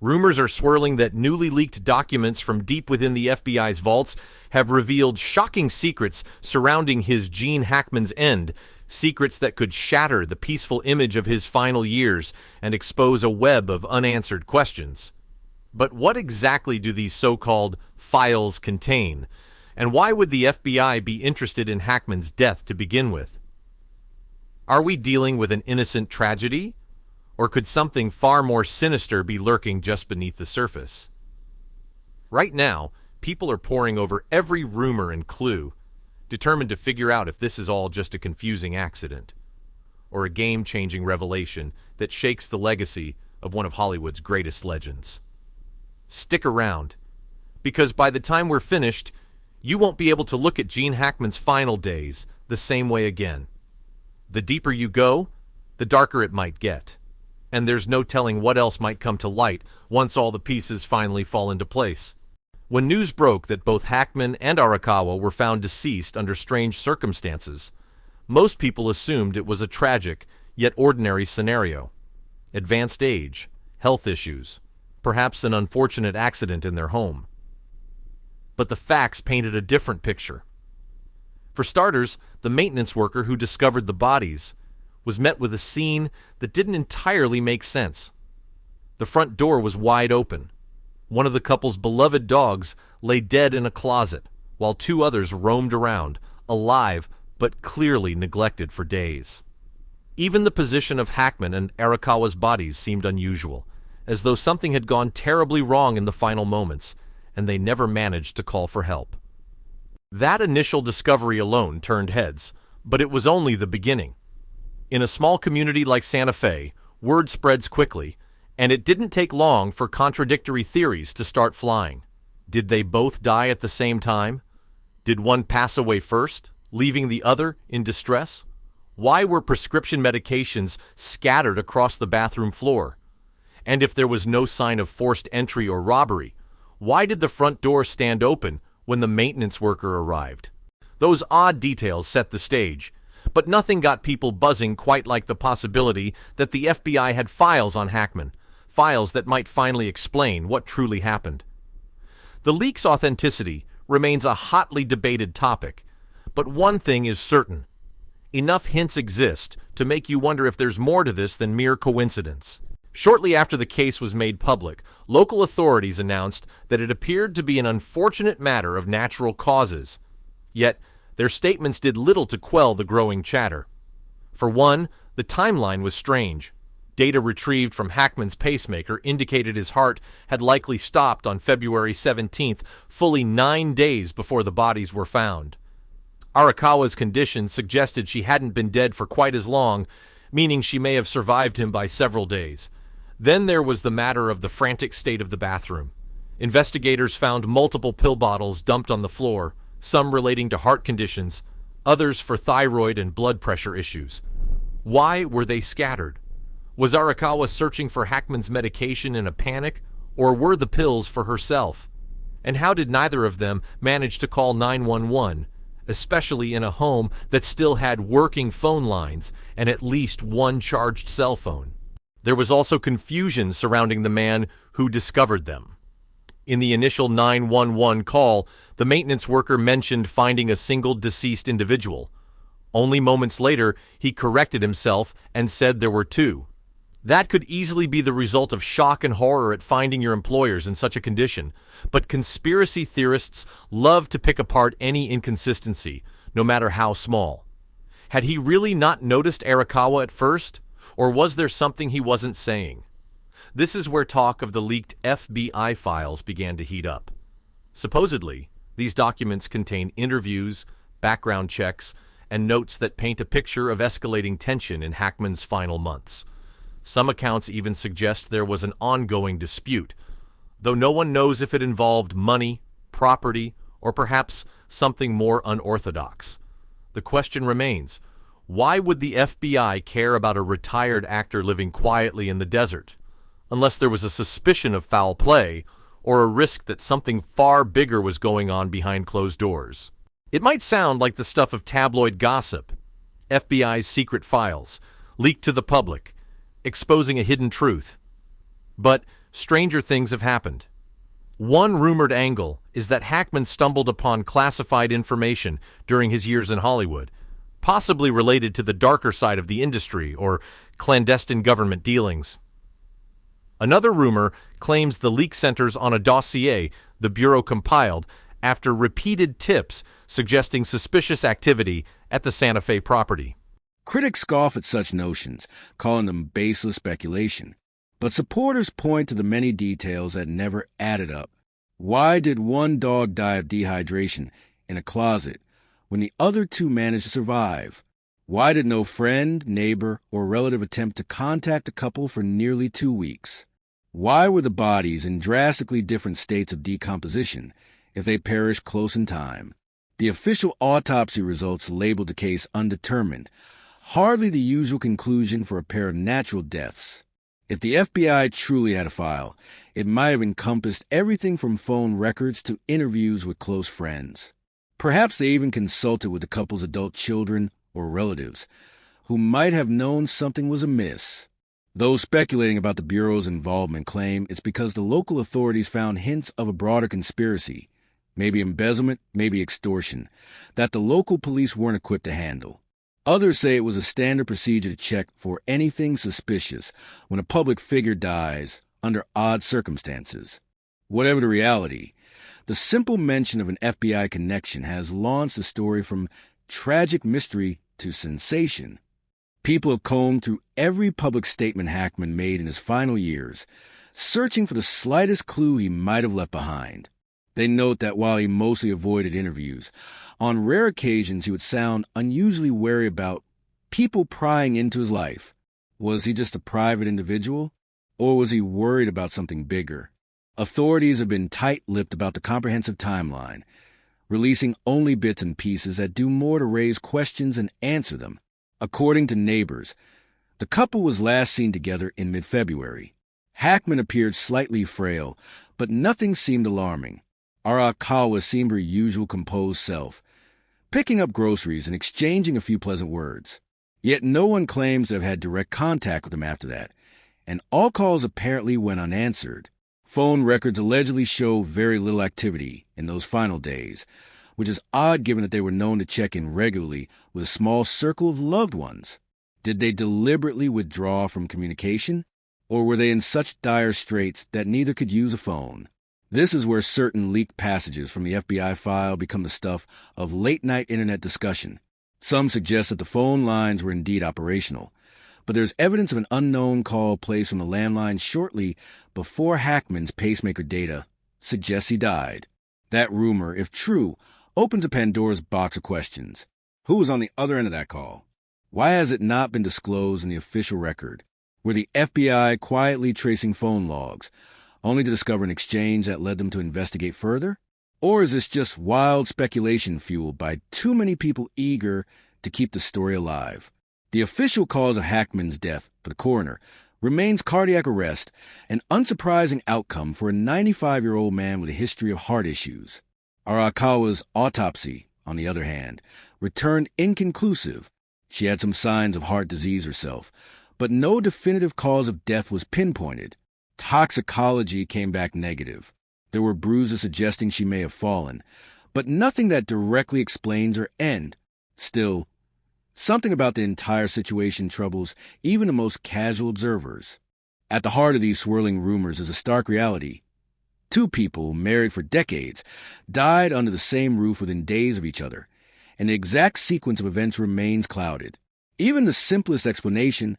Rumors are swirling that newly leaked documents from deep within the FBI's vaults have revealed shocking secrets surrounding his Gene Hackman's end, secrets that could shatter the peaceful image of his final years and expose a web of unanswered questions. But what exactly do these so-called files contain? And why would the FBI be interested in Hackman's death to begin with? Are we dealing with an innocent tragedy? Or could something far more sinister be lurking just beneath the surface? Right now, people are poring over every rumor and clue, determined to figure out if this is all just a confusing accident, or a game-changing revelation that shakes the legacy of one of Hollywood's greatest legends. Stick around, because by the time we're finished, you won't be able to look at Gene Hackman's final days the same way again. The deeper you go, the darker it might get. And there's no telling what else might come to light once all the pieces finally fall into place. When news broke that both Hackman and Arakawa were found deceased under strange circumstances, most people assumed it was a tragic, yet ordinary scenario. Advanced age, health issues, perhaps an unfortunate accident in their home. But the facts painted a different picture. For starters, the maintenance worker who discovered the bodies was met with a scene that didn't entirely make sense. The front door was wide open. One of the couple's beloved dogs lay dead in a closet, while two others roamed around, alive but clearly neglected for days. Even the position of Hackman and Arakawa's bodies seemed unusual, as though something had gone terribly wrong in the final moments, and they never managed to call for help. That initial discovery alone turned heads, but it was only the beginning. In a small community like Santa Fe, word spreads quickly, and it didn't take long for contradictory theories to start flying. Did they both die at the same time? Did one pass away first, leaving the other in distress? Why were prescription medications scattered across the bathroom floor? And if there was no sign of forced entry or robbery, why did the front door stand open when the maintenance worker arrived? Those odd details set the stage, but nothing got people buzzing quite like the possibility that the FBI had files on Hackman, files that might finally explain what truly happened. The leak's authenticity remains a hotly debated topic, but one thing is certain. Enough hints exist to make you wonder if there's more to this than mere coincidence. Shortly after the case was made public, local authorities announced that it appeared to be an unfortunate matter of natural causes. Yet, their statements did little to quell the growing chatter. For one, the timeline was strange. Data retrieved from Hackman's pacemaker indicated his heart had likely stopped on February 17th, fully 9 days before the bodies were found. Arakawa's condition suggested she hadn't been dead for quite as long, meaning she may have survived him by several days. Then there was the matter of the frantic state of the bathroom. Investigators found multiple pill bottles dumped on the floor, some relating to heart conditions, others for thyroid and blood pressure issues. Why were they scattered? Was Arakawa searching for Hackman's medication in a panic, or were the pills for herself? And how did neither of them manage to call 911, especially in a home that still had working phone lines and at least one charged cell phone? There was also confusion surrounding the man who discovered them. In the initial 911 call, the maintenance worker mentioned finding a single deceased individual. Only moments later, he corrected himself and said there were two. That could easily be the result of shock and horror at finding your employers in such a condition, but conspiracy theorists love to pick apart any inconsistency, no matter how small. Had he really not noticed Arakawa at first, or was there something he wasn't saying? This is where talk of the leaked FBI files began to heat up. Supposedly, these documents contain interviews, background checks, and notes that paint a picture of escalating tension in Hackman's final months. Some accounts even suggest there was an ongoing dispute, though no one knows if it involved money, property, or perhaps something more unorthodox. The question remains, why would the FBI care about a retired actor living quietly in the desert? Unless there was a suspicion of foul play, or a risk that something far bigger was going on behind closed doors. It might sound like the stuff of tabloid gossip, FBI's secret files, leaked to the public, exposing a hidden truth. But stranger things have happened. One rumored angle is that Hackman stumbled upon classified information during his years in Hollywood, possibly related to the darker side of the industry or clandestine government dealings. Another rumor claims the leak centers on a dossier the Bureau compiled after repeated tips suggesting suspicious activity at the Santa Fe property. Critics scoff at such notions, calling them baseless speculation. But supporters point to the many details that never added up. Why did one dog die of dehydration in a closet when the other two managed to survive? Why did no friend, neighbor, or relative attempt to contact the couple for nearly 2 weeks? Why were the bodies in drastically different states of decomposition if they perished close in time? The official autopsy results labeled the case undetermined, hardly the usual conclusion for a pair of natural deaths. If the FBI truly had a file, it might have encompassed everything from phone records to interviews with close friends. Perhaps they even consulted with the couple's adult children or relatives, who might have known something was amiss. Those speculating about the Bureau's involvement claim it's because the local authorities found hints of a broader conspiracy, maybe embezzlement, maybe extortion, that the local police weren't equipped to handle. Others say it was a standard procedure to check for anything suspicious when a public figure dies under odd circumstances. Whatever the reality, the simple mention of an FBI connection has launched the story from tragic mystery to sensation. People have combed through every public statement Hackman made in his final years, searching for the slightest clue he might have left behind. They note that while he mostly avoided interviews, on rare occasions he would sound unusually wary about people prying into his life. Was he just a private individual, or was he worried about something bigger? Authorities have been tight-lipped about the comprehensive timeline, releasing only bits and pieces that do more to raise questions and answer them. According to neighbors, the couple was last seen together in mid-February. Hackman appeared slightly frail, but nothing seemed alarming. Arakawa seemed her usual composed self, picking up groceries and exchanging a few pleasant words. Yet no one claims to have had direct contact with him after that, and all calls apparently went unanswered. Phone records allegedly show very little activity in those final days, which is odd given that they were known to check in regularly with a small circle of loved ones. Did they deliberately withdraw from communication, or were they in such dire straits that neither could use a phone? This is where certain leaked passages from the FBI file become the stuff of late-night internet discussion. Some suggest that the phone lines were indeed operational, but there's evidence of an unknown call placed on the landline shortly before Hackman's pacemaker data suggests he died. That rumor, if true, opens a Pandora's box of questions. Who was on the other end of that call? Why has it not been disclosed in the official record? Were the FBI quietly tracing phone logs, only to discover an exchange that led them to investigate further? Or is this just wild speculation fueled by too many people eager to keep the story alive? The official cause of Hackman's death for the coroner remains cardiac arrest, an unsurprising outcome for a 95-year-old man with a history of heart issues. Arakawa's autopsy, on the other hand, returned inconclusive. She had some signs of heart disease herself, but no definitive cause of death was pinpointed. Toxicology came back negative. There were bruises suggesting she may have fallen, but nothing that directly explains her end. Still, something about the entire situation troubles even the most casual observers. At the heart of these swirling rumors is a stark reality. Two people, married for decades, died under the same roof within days of each other, and the exact sequence of events remains clouded. Even the simplest explanation,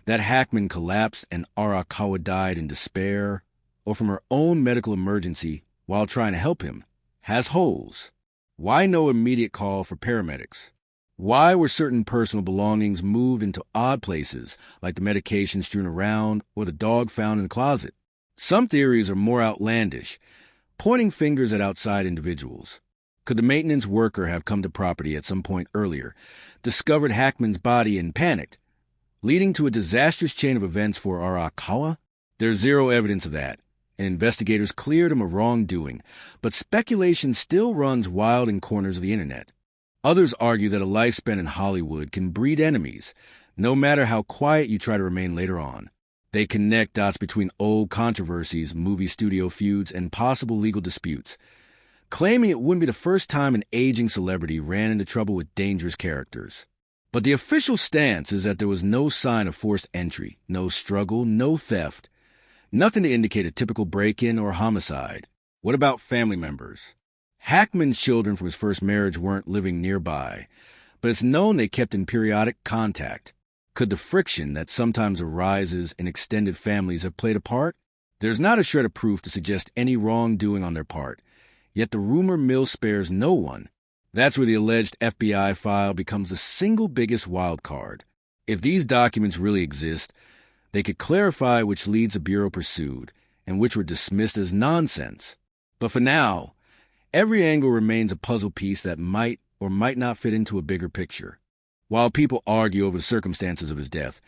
that Hackman collapsed and Arakawa died in despair, or from her own medical emergency while trying to help him, has holes. Why no immediate call for paramedics? Why were certain personal belongings moved into odd places, like the medication strewn around or the dog found in the closet? Some theories are more outlandish, pointing fingers at outside individuals. Could the maintenance worker have come to property at some point earlier, discovered Hackman's body and panicked, leading to a disastrous chain of events for Arakawa? There's zero evidence of that, and investigators cleared him of wrongdoing, but speculation still runs wild in corners of the internet. Others argue that a life spent in Hollywood can breed enemies, no matter how quiet you try to remain later on. They connect dots between old controversies, movie studio feuds, and possible legal disputes, claiming it wouldn't be the first time an aging celebrity ran into trouble with dangerous characters. But the official stance is that there was no sign of forced entry, no struggle, no theft, nothing to indicate a typical break-in or homicide. What about family members? Hackman's children from his first marriage weren't living nearby, but it's known they kept in periodic contact. Could the friction that sometimes arises in extended families have played a part? There's not a shred of proof to suggest any wrongdoing on their part, yet the rumor mill spares no one. That's where the alleged FBI file becomes the single biggest wild card. If these documents really exist, they could clarify which leads the Bureau pursued and which were dismissed as nonsense. But for now, every angle remains a puzzle piece that might or might not fit into a bigger picture. While people argue over the circumstances of his death,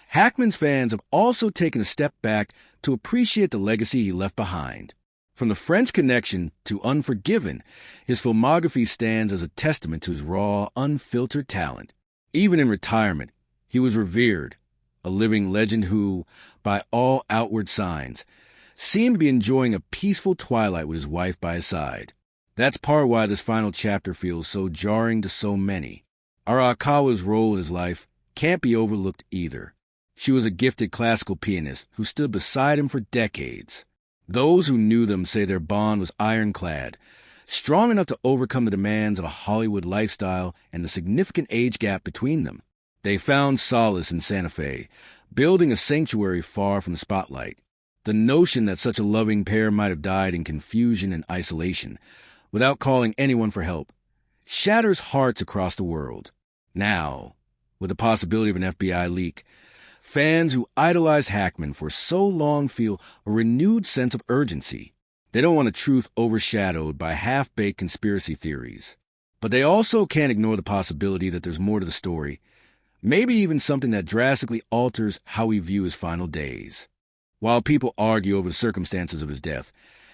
Hackman's fans have also taken a step back to appreciate the legacy he left behind. From The French Connection to Unforgiven, his filmography stands as a testament to his raw, unfiltered talent. Even in retirement, he was revered, a living legend who, by all outward signs, seemed to be enjoying a peaceful twilight with his wife by his side. That's part why this final chapter feels so jarring to so many. Arakawa's role in his life can't be overlooked either. She was a gifted classical pianist who stood beside him for decades. Those who knew them say their bond was ironclad, strong enough to overcome the demands of a Hollywood lifestyle and the significant age gap between them. They found solace in Santa Fe, building a sanctuary far from the spotlight. The notion that such a loving pair might have died in confusion and isolation, without calling anyone for help, shatters hearts across the world. Now, with the possibility of an FBI leak, fans who idolize Hackman for so long feel a renewed sense of urgency. They don't want a truth overshadowed by half-baked conspiracy theories. But they also can't ignore the possibility that there's more to the story, maybe even something that drastically alters how we view his final days. While people argue over the circumstances of his death,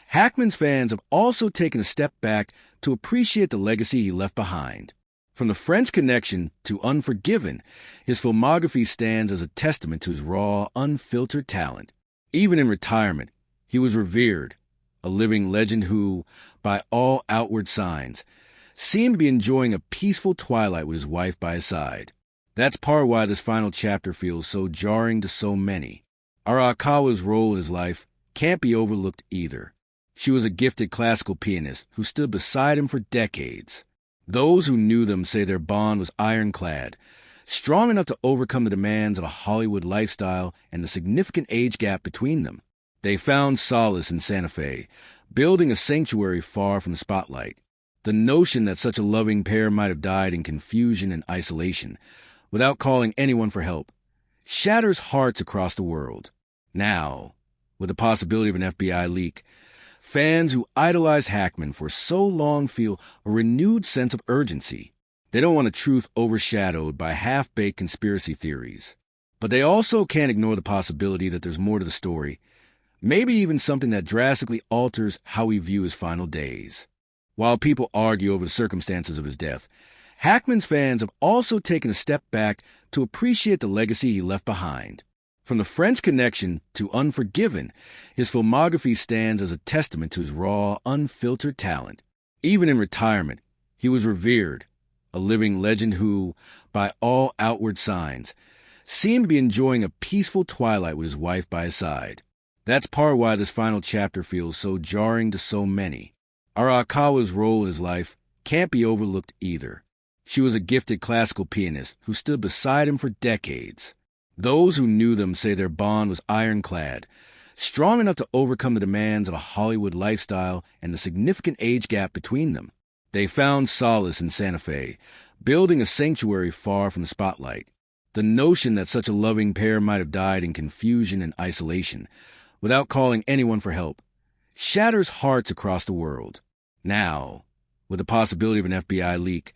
Hackman's fans have also taken a step back to appreciate the legacy he left behind. From The French Connection to Unforgiven, his filmography stands as a testament to his raw, unfiltered talent. Even in retirement, he was revered, a living legend who, by all outward signs, seemed to be enjoying a peaceful twilight with his wife by his side. That's part why this final chapter feels so jarring to so many. Arakawa's role in his life can't be overlooked either. She was a gifted classical pianist who stood beside him for decades. Those who knew them say their bond was ironclad, strong enough to overcome the demands of a Hollywood lifestyle and the significant age gap between them. They found solace in Santa Fe, building a sanctuary far from the spotlight. The notion that such a loving pair might have died in confusion and isolation, without calling anyone for help, shatters hearts across the world. Now, with the possibility of an FBI leak, fans who idolize Hackman for so long feel a renewed sense of urgency. They don't want a truth overshadowed by half-baked conspiracy theories. But they also can't ignore the possibility that there's more to the story, maybe even something that drastically alters how we view his final days. While people argue over the circumstances of his death, Hackman's fans have also taken a step back to appreciate the legacy he left behind. From The French Connection to Unforgiven, his filmography stands as a testament to his raw, unfiltered talent. Even in retirement, he was revered, a living legend who, by all outward signs, seemed to be enjoying a peaceful twilight with his wife by his side. That's part why this final chapter feels so jarring to so many. Arakawa's role in his life can't be overlooked either. She was a gifted classical pianist who stood beside him for decades. Those who knew them say their bond was ironclad, strong enough to overcome the demands of a Hollywood lifestyle and the significant age gap between them. They found solace in Santa Fe, building a sanctuary far from the spotlight. The notion that such a loving pair might have died in confusion and isolation, without calling anyone for help, shatters hearts across the world. Now, with the possibility of an FBI leak,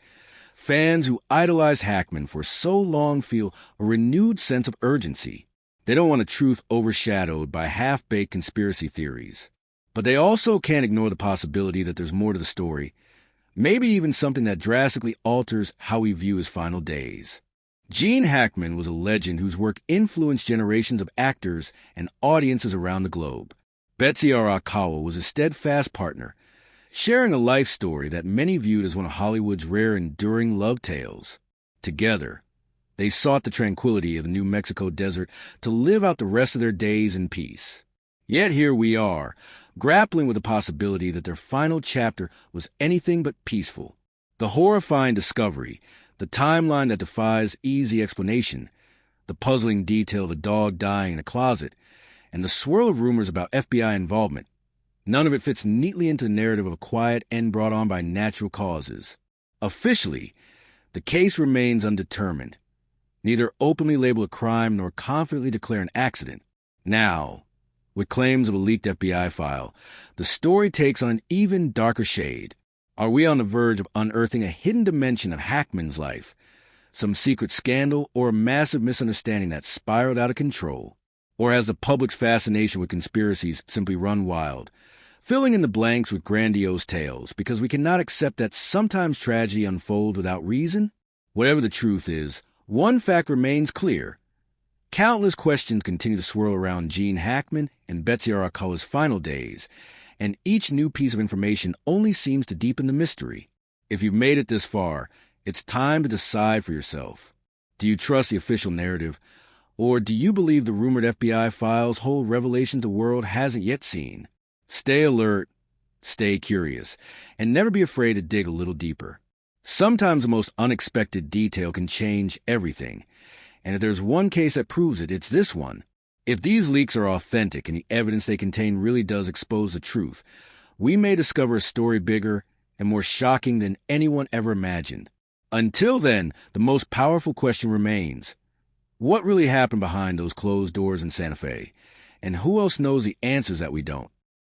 fans who idolize Hackman for so long feel a renewed sense of urgency. They don't want a truth overshadowed by half-baked conspiracy theories. But they also can't ignore the possibility that there's more to the story, maybe even something that drastically alters how we view his final days. Gene Hackman was a legend whose work influenced generations of actors and audiences around the globe. Betsy Arakawa was a steadfast partner, sharing a life story that many viewed as one of Hollywood's rare enduring love tales. Together, they sought the tranquility of the New Mexico desert to live out the rest of their days in peace. Yet here we are, grappling with the possibility that their final chapter was anything but peaceful. The horrifying discovery, the timeline that defies easy explanation, the puzzling detail of the dog dying in a closet, and the swirl of rumors about FBI involvement, none of it fits neatly into the narrative of a quiet end brought on by natural causes. Officially, the case remains undetermined, neither openly labeled a crime nor confidently declare an accident. Now, with claims of a leaked FBI file, the story takes on an even darker shade. Are we on the verge of unearthing a hidden dimension of Hackman's life, some secret scandal, or a massive misunderstanding that spiraled out of control? Or has the public's fascination with conspiracies simply run wild, filling in the blanks with grandiose tales because we cannot accept that sometimes tragedy unfolds without reason? Whatever the truth is, one fact remains clear. Countless questions continue to swirl around Gene Hackman and Betsy Arakawa's final days, and each new piece of information only seems to deepen the mystery. If you've made it this far, it's time to decide for yourself. Do you trust the official narrative, or do you believe the rumored FBI files hold revelations the world hasn't yet seen? Stay alert, stay curious, and never be afraid to dig a little deeper. Sometimes the most unexpected detail can change everything, and if there's one case that proves it, it's this one. If these leaks are authentic and the evidence they contain really does expose the truth, we may discover a story bigger and more shocking than anyone ever imagined. Until then, the most powerful question remains: what really happened behind those closed doors in Santa Fe? And who else knows the answers that we don't?